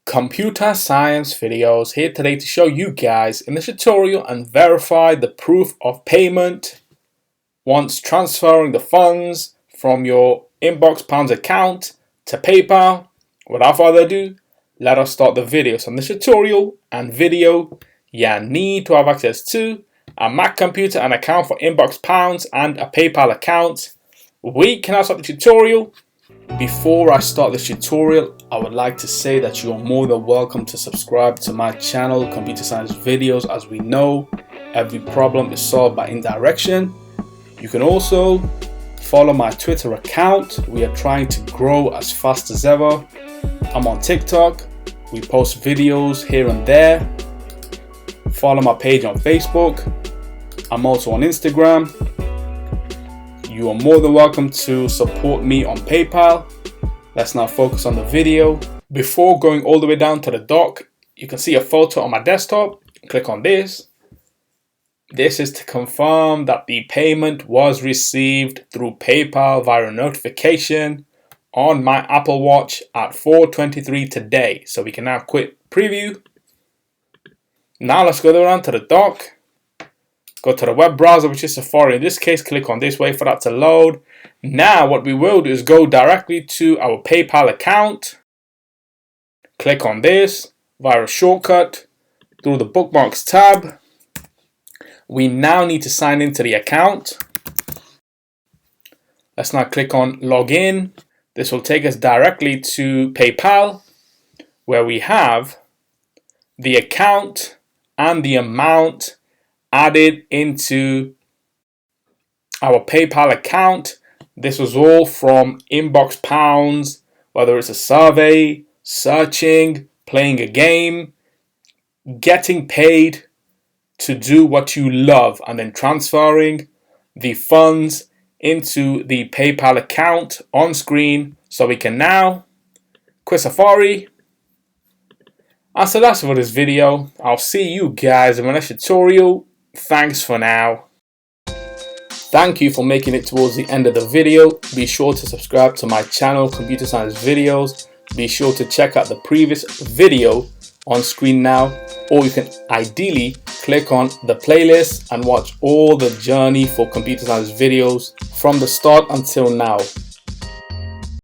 Computer Science Videos here today to show you guys in this tutorial and verify the proof of payment once transferring the funds from your Inbox Pounds account to PayPal. Without further ado, let us start the video. So in this tutorial and video, you need to have access to a Mac computer, an account for Inbox Pounds and a PayPal account. We can now start the tutorial. Before I start this tutorial, I would like to say that you are more than welcome to subscribe to my channel, Computer Science Videos. As we know, every problem is solved by indirection. You can also follow my Twitter account. We are trying to grow as fast as ever. I'm on TikTok. We post videos here and there. Follow my page on Facebook. I'm also on Instagram. You are more than welcome to support me on PayPal. Let's now focus on the video. Before going all the way down to the dock, you can see a photo on my desktop. Click on this. This is to confirm that the payment was received through PayPal via notification on my Apple Watch at 4:23 today. So we can now quit preview. Now let's go down to the dock. Go to the web browser, which is Safari. In this case, click on this, wait for that to load. Now what we will do is go directly to our PayPal account. Click on this via a shortcut through the bookmarks tab. We now need to sign into the account. Let's now click on login. This will take us directly to PayPal, where we have the account and the amount added into our PayPal account. This was all from Inbox Pounds, whether it's a survey, searching, playing a game, getting paid to do what you love, and then transferring the funds into the PayPal account on screen. So we can now quit Safari. And so that's it for this video. I'll see you guys in my next tutorial. Thanks for now. Thank you for making it towards the end of the video. Be sure to subscribe to my channel, Computer Science Videos. Be sure to check out the previous video on screen now, or you can ideally click on the playlist and watch all the journey for Computer Science Videos from the start until now.